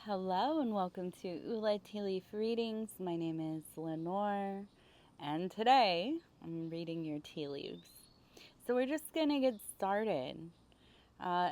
Hello and welcome to Tea Leaf Readings. My name is Lenore, and today I'm reading your tea leaves. So we're just going to get started.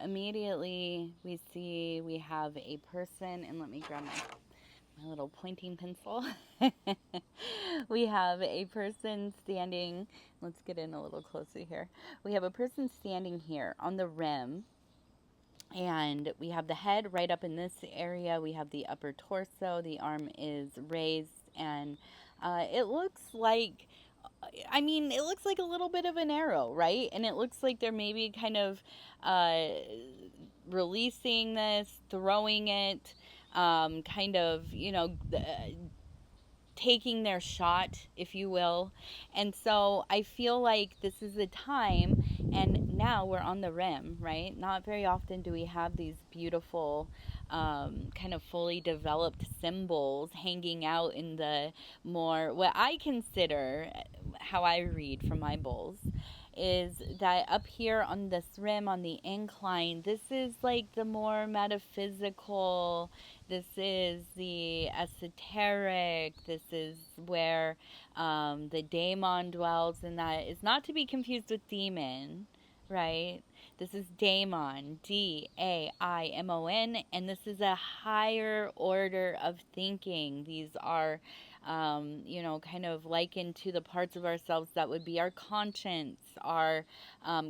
Immediately we have a person, and let me grab my little pointing pencil. We have a person standing. Let's get in a little closer here. We have a person standing here on the rim, and we have the head right up in this area. We have the upper torso. The arm is raised, and it looks like, it looks like a little bit of an arrow, right? And it looks like they're maybe kind of uh, releasing this, throwing it, kind of, taking their shot, if you will. And so I feel like this is the time, and now we're on the rim, right? Not very often do we have these beautiful, kind of fully developed symbols hanging out in the more, what I consider, how I read from my bowls, is that up here on this rim, on the incline, this is like the more metaphysical, this is the esoteric, this is where the daemon dwells, and that is not to be confused with demon, right? This is daemon, Daimon, and this is a higher order of thinking. These are kind of likened to the parts of ourselves that would be our conscience, our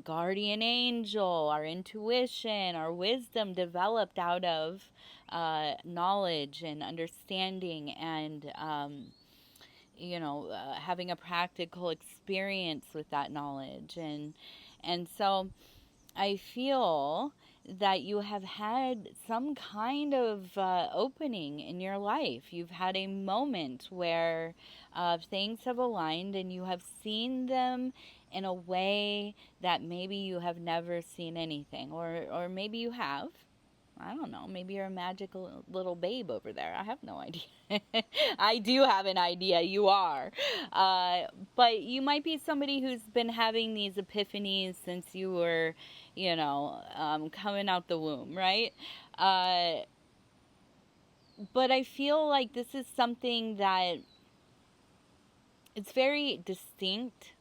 guardian angel, our intuition, our wisdom developed out of knowledge and understanding, and having a practical experience with that knowledge. And so I feel that you have had some kind of opening in your life. You've had a moment where things have aligned, and you have seen them in a way that maybe you have never seen anything, or maybe you have. I don't know. Maybe you're a magical little babe over there. I have no idea. I do have an idea. You are. But you might be somebody who's been having these epiphanies since you were, coming out the womb, right? But I feel like this is something that it's very distinct,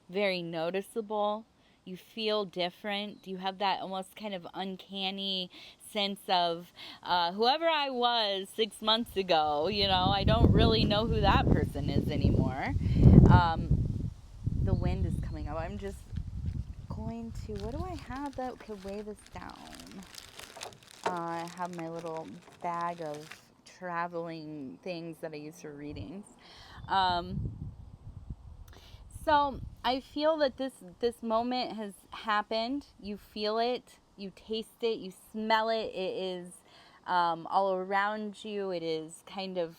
very noticeable. You feel different. You have that almost kind of uncanny sense of whoever I was 6 months ago, I don't really know who that person is anymore. The wind is coming up. I'm just going to, what do I have that could weigh this down? I have my little bag of traveling things that I use for readings. So I feel that this moment has happened. You feel it, you taste it, you smell it. It is all around you. It is kind of,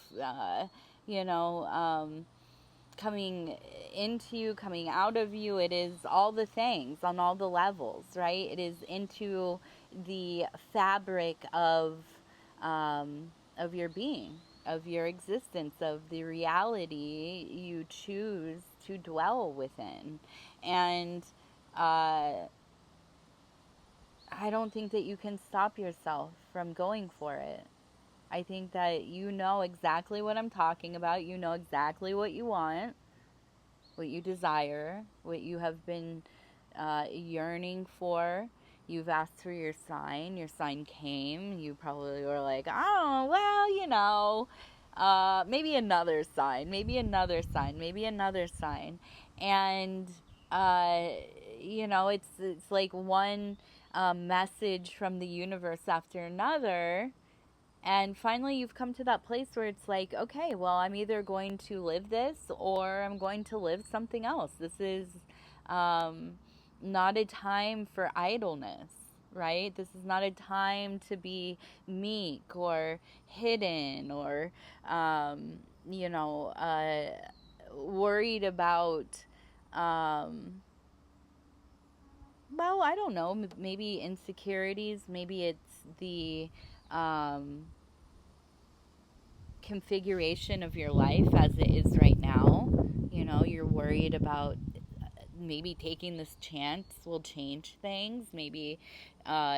coming into you, coming out of you. It is all the things on all the levels, right? It is into the fabric of your being, of your existence, of the reality you choose to dwell within. And I don't think that you can stop yourself from going for it. I think that you know exactly what I'm talking about. You know exactly what you want, what you desire, what you have been yearning for. You've asked for your sign. Your sign came. You probably were like, oh, well, maybe another sign, maybe another sign, maybe another sign. And, it's like one message from the universe after another. And finally, you've come to that place where it's like, okay, well, I'm either going to live this or I'm going to live something else. This is not a time for idleness, right? This is not a time to be meek or hidden or, worried about, well, I don't know, maybe insecurities. Maybe it's the configuration of your life as it is right now. You're worried about maybe taking this chance will change things. Maybe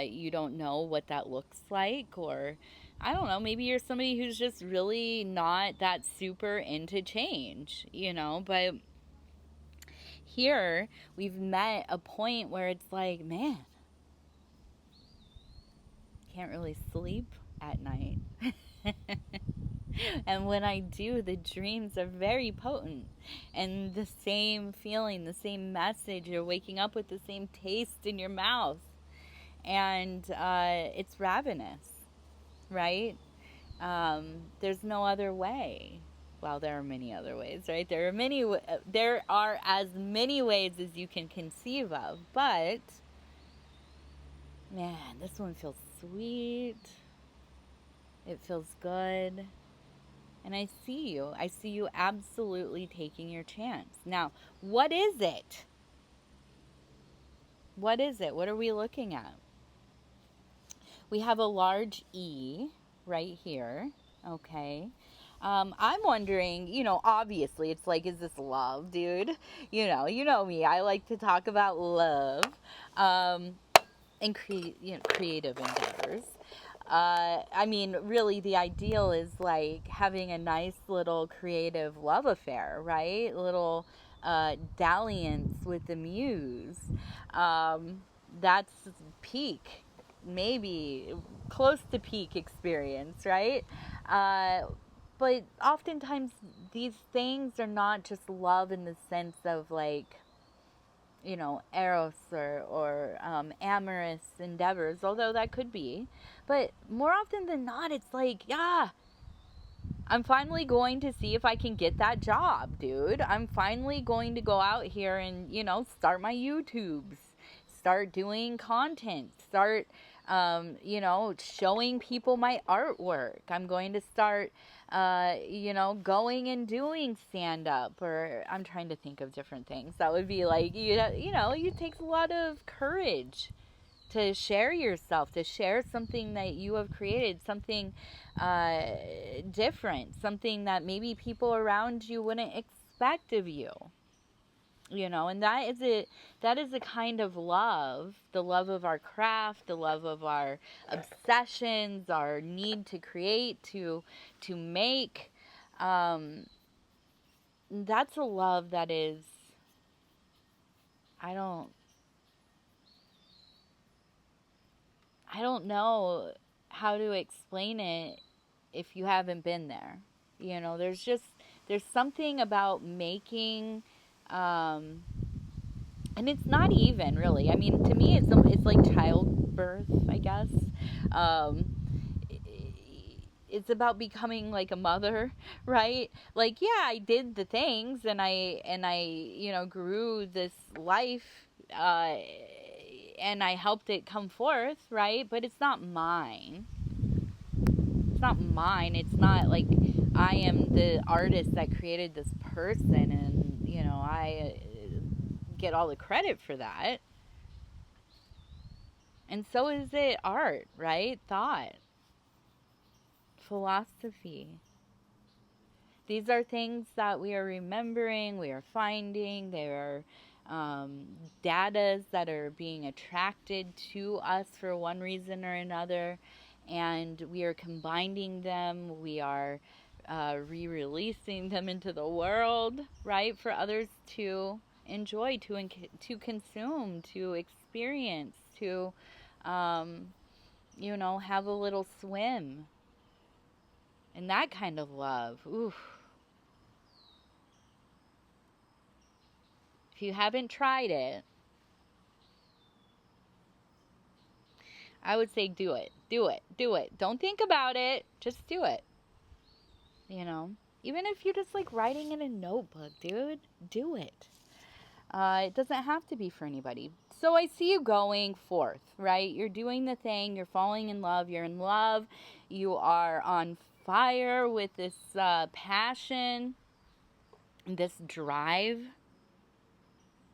you don't know what that looks like, or I don't know, maybe you're somebody who's just really not that super into change, you know, but here we've met a point where it's like, man, can't really sleep at night. And when I do, the dreams are very potent. And the same feeling, the same message, you're waking up with the same taste in your mouth. And it's ravenous, right? There's no other way. Well, there are many other ways, right? There are as many ways as you can conceive of, but man, this one feels sweet. It feels good. And I see you. I see you absolutely taking your chance. Now, what is it? What is it? What are we looking at? We have a large E right here. Okay. I'm wondering, obviously it's like, is this love, dude? You know me. I like to talk about love, and creative endeavors. I mean, really, the ideal is like having a nice little creative love affair, right? Little dalliance with the muse. That's peak, maybe close to peak experience, right? But oftentimes, these things are not just love in the sense of like, eros or amorous endeavors, although that could be. But more often than not, it's like, yeah, I'm finally going to see if I can get that job, dude. I'm finally going to go out here and, start my YouTubes, start doing content, start, showing people my artwork. I'm going to start, going and doing stand up, or I'm trying to think of different things. That would be like, it takes a lot of courage to share yourself, to share something that you have created, something different, something that maybe people around you wouldn't expect of you. And that is a kind of love, the love of our craft, the love of our obsessions, our need to create, to make. That's a love that is, I don't I don't know how to explain it if you haven't been there. There's something about making, um, and it's not even really. I mean, to me, it's like childbirth, I guess. Um, it's about becoming like a mother, right? Like, yeah, I did the things, and I grew this life, uh, and I helped it come forth, right? But it's not mine. It's not mine. It's not like I am the artist that created this person, and I get all the credit for that. And so is it art, right? Thought, philosophy. These are things that we are remembering, we are finding. They are datas that are being attracted to us for one reason or another, and we are combining them. We are re-releasing them into the world, right, for others to enjoy, to consume, to experience, to um, have a little swim. And that kind of love, ooh. If you haven't tried it, I would say do it. Do it. Do it. Don't think about it. Just do it. You know? Even if you're just like writing in a notebook, dude, do it. It doesn't have to be for anybody. So I see you going forth, right? You're doing the thing. You're falling in love. You're in love. You are on fire with this passion, this drive.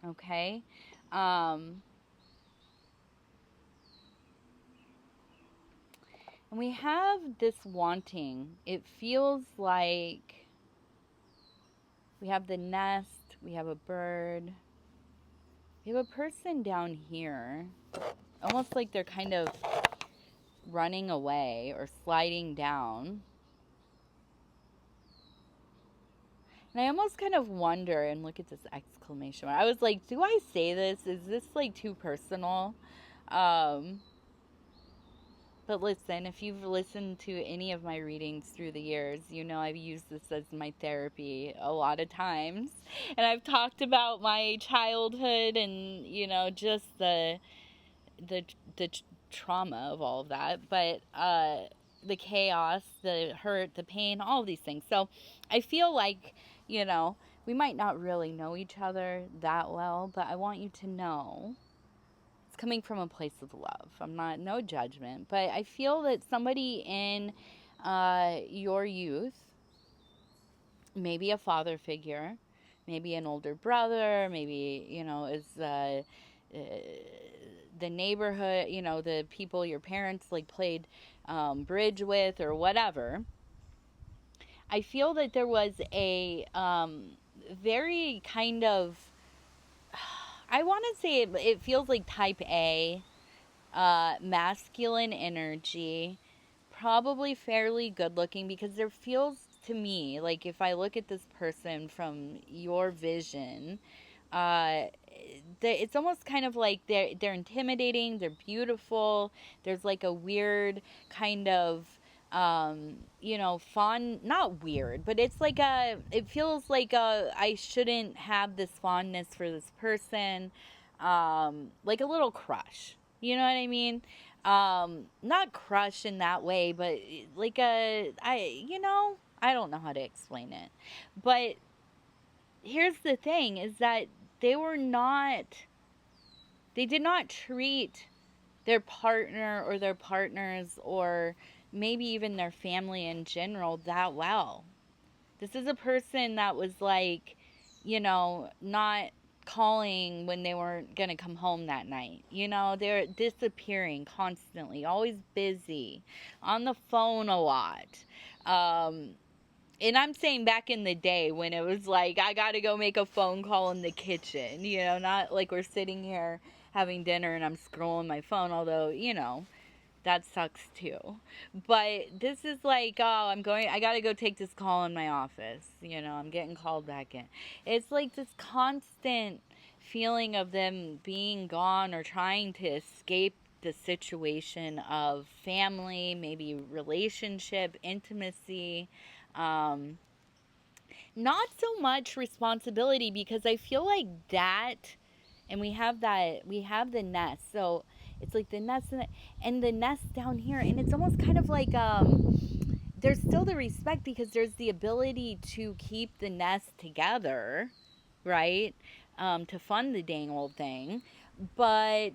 Okay? Um, And we have this wanting. It feels like we have the nest, we have a bird, we have a person down here. Almost like they're kind of running away or sliding down. And I almost kind of wonder, and look at this exclamation mark. I was like, do I say this? Is this like too personal? Um, but listen, if you've listened to any of my readings through the years, you know I've used this as my therapy a lot of times. And I've talked about my childhood and, just the the trauma of all of that, but the chaos, the hurt, the pain, all of these things. So I feel like, we might not really know each other that well, but I want you to know it's coming from a place of love. I'm not, no judgment, but I feel that somebody in your youth, maybe a father figure, maybe an older brother, maybe, is the neighborhood, the people your parents like played bridge with or whatever. I feel that there was a very kind of, I want to say it feels like type A, masculine energy, probably fairly good looking, because there feels to me like if I look at this person from your vision, uh, it's almost kind of like they're intimidating, they're beautiful. There's like a weird kind of fond, not weird, but it's like it feels like I shouldn't have this fondness for this person, like a little crush. You know what I mean? Not crush in that way, but like I don't know how to explain it. But here's the thing is that they were not, they did not treat their partner or their partners or maybe even their family in general that well. This is a person that was like, not calling when they weren't going to come home that night. They're disappearing constantly, always busy, on the phone a lot. And I'm saying back in the day when it was like, I got to go make a phone call in the kitchen, not like we're sitting here having dinner and I'm scrolling my phone, although, that sucks too. But this is like, oh, I got to go take this call in my office. I'm getting called back in. It's like this constant feeling of them being gone or trying to escape the situation of family, maybe relationship, intimacy. Um, Not so much responsibility, because I feel like that, and we have the nest. So it's like the nest and the nest down here, and it's almost kind of like there's still the respect because there's the ability to keep the nest together, right? To fund the dang old thing, but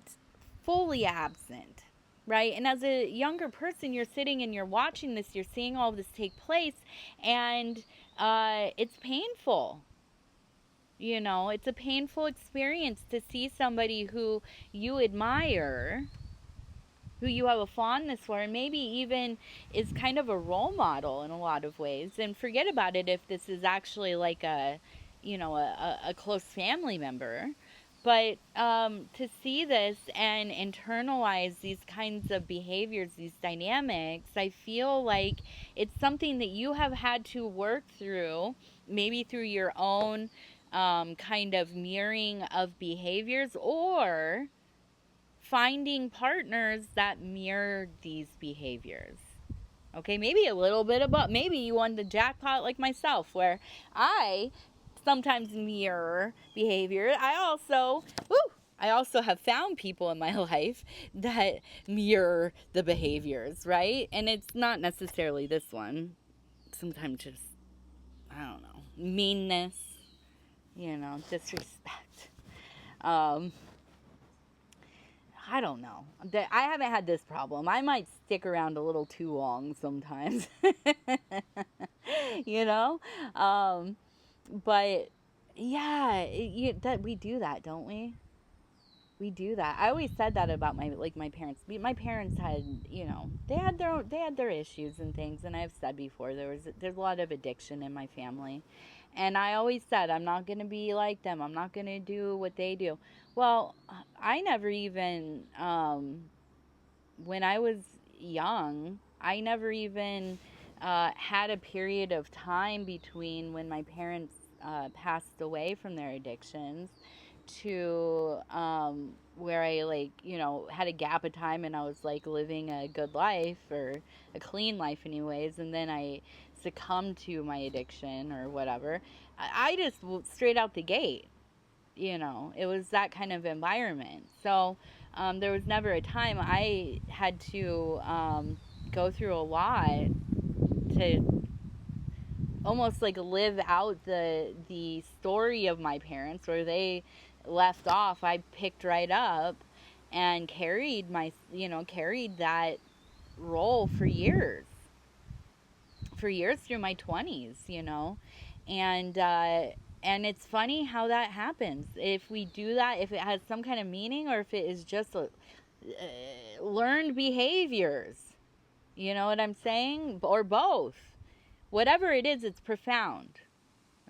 fully absent, right? And as a younger person, you're sitting and you're watching this, you're seeing all of this take place, and it's painful. It's a painful experience to see somebody who you admire, who you have a fondness for, and maybe even is kind of a role model in a lot of ways. And forget about it if this is actually like a close family member. But to see this and internalize these kinds of behaviors, these dynamics, I feel like it's something that you have had to work through, maybe through your own kind of mirroring of behaviors, or finding partners that mirror these behaviors. Okay, maybe a little bit about, maybe you won the jackpot like myself, where I sometimes mirror behavior. I also have found people in my life that mirror the behaviors, right? And it's not necessarily this one. Sometimes just, I don't know, meanness, disrespect. Um, I don't know. I haven't had this problem. I might stick around a little too long sometimes. you know? Um, but yeah, that we do that, don't we? We do that. I always said that about my parents. My parents had, they had their issues and things, and I've said before there's a lot of addiction in my family. And I always said I'm not going to be like them. I'm not going to do what they do. Well, I never even when I was young. I never even had a period of time between when my parents passed away from their addictions to where I, like, had a gap of time and I was like living a good life or a clean life, anyways. And then I succumbed to my addiction or whatever. I just straight out the gate, it was that kind of environment. So there was never a time I had to go through a lot to almost like live out the story of my parents where they left off. I picked right up and carried that role for years through my 20s, and it's funny how that happens. If we do that, if it has some kind of meaning, or if it is just learned behaviors, you know what I'm saying, or both. Whatever it is, it's profound.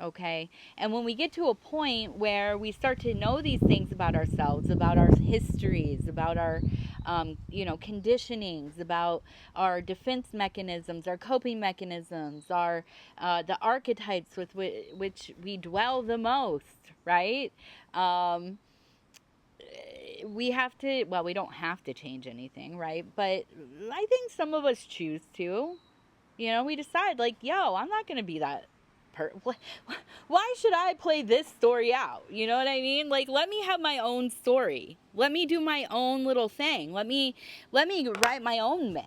Okay. And when we get to a point where we start to know these things about ourselves, about our histories, about our conditionings, about our defense mechanisms, our coping mechanisms, our the archetypes with which we dwell the most, right? um, we have to, well, we don't have to change anything, right? But I think some of us choose to. We decide, like, yo, I'm not going to be that why should I play this story out? You know what I mean? Like, let me have my own story. Let me do my own little thing. Let me write my own myth,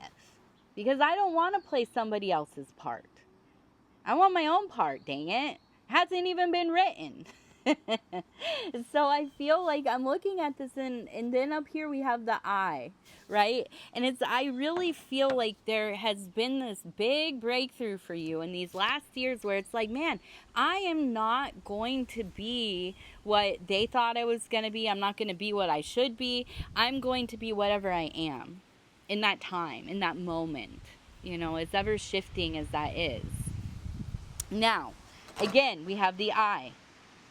because I don't want to play somebody else's part. I want my own part, dang it. Hasn't even been written. So I feel like I'm looking at this, and then up here we have the I, right? And I really feel like there has been this big breakthrough for you in these last years where it's like, man, I am not going to be what they thought I was going to be. I'm not going to be what I should be. I'm going to be whatever I am in that time, in that moment, as ever shifting as that is. Now, again, we have the I,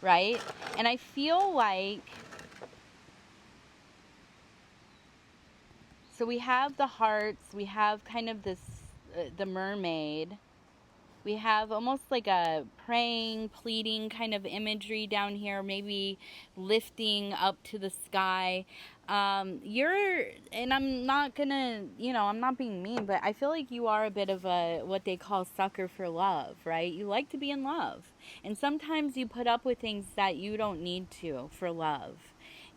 right? And I feel like, so we have the hearts, we have kind of this, the mermaid. We have almost like a praying, pleading kind of imagery down here, maybe lifting up to the sky. And I'm not gonna, I'm not being mean, but I feel like you are a bit of a, what they call sucker for love, right? You like to be in love. And sometimes you put up with things that you don't need to for love.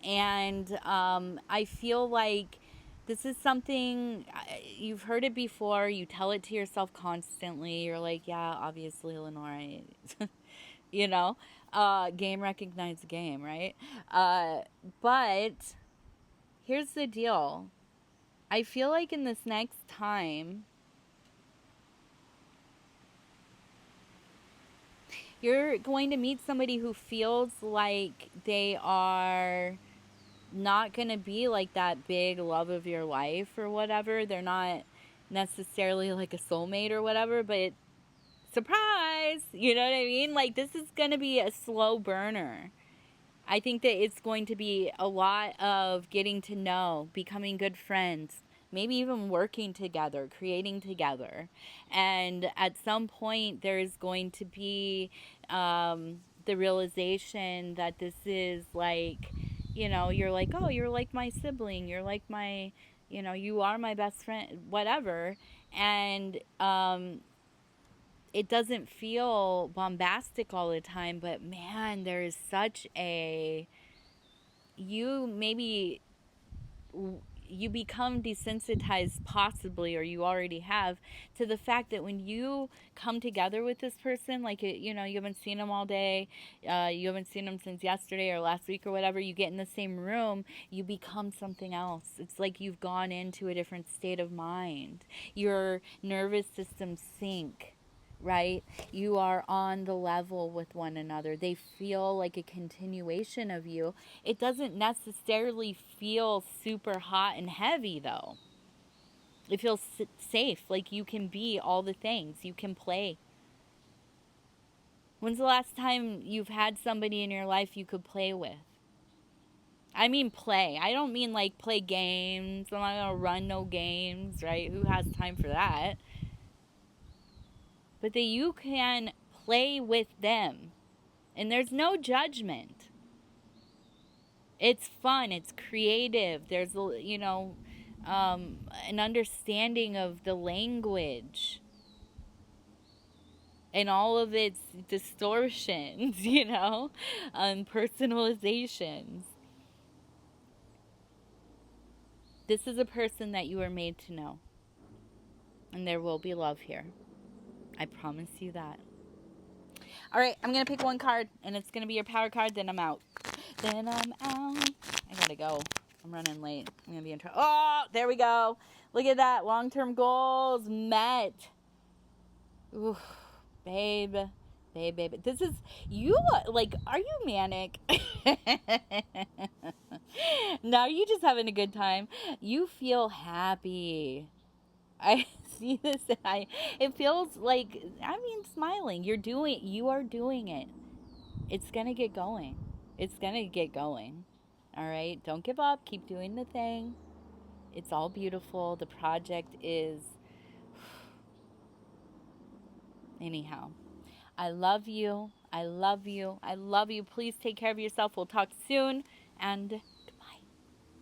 And I feel like this is something, you've heard it before. You tell it to yourself constantly. You're like, yeah, obviously, Lenore, game recognized game, right? But here's the deal. I feel like in this next time, you're going to meet somebody who feels like they are not going to be like that big love of your life or whatever. They're not necessarily like a soulmate or whatever, but surprise, you know what I mean? Like, this is going to be a slow burner. I think that it's going to be a lot of getting to know, becoming good friends, maybe even working together, creating together. And at some point, there's going to be the realization that this is like, you're like, oh, you're like my sibling, you're like my, you are my best friend, whatever. And it doesn't feel bombastic all the time, but man, there is such a, you become desensitized, possibly, or you already have, to the fact that when you come together with this person, like, you haven't seen them all day, you haven't seen them since yesterday or last week or whatever, you get in the same room, you become something else. It's like you've gone into a different state of mind. Your nervous system sync, right? You are on the level with one another. They feel like a continuation of you. It doesn't necessarily feel super hot and heavy, though. It feels safe, like you can be all the things. You can play. When's the last time you've had somebody in your life you could play with? I mean play. I don't mean like play games. I'm not gonna run no games, right? Who has time for that? But that you can play with them. And there's no judgment. It's fun, it's creative. There's, an understanding of the language and all of its distortions, personalizations. This is a person that you are made to know. And there will be love here. I promise you that. All right, I'm going to pick one card, and it's going to be your power card, then I'm out. Then I'm out. I got to go. I'm running late. I'm going to be in trouble. Oh, there we go. Look at that. Long-term goals met. Ooh, babe. Babe. This is, you, like, are you manic? No, you just having a good time. You feel happy. I see this. It feels like, smiling. You are doing it. It's going to get going. It's going to get going. All right. Don't give up. Keep doing the thing. It's all beautiful. The project is. Anyhow, I love you. I love you. I love you. Please take care of yourself. We'll talk soon. And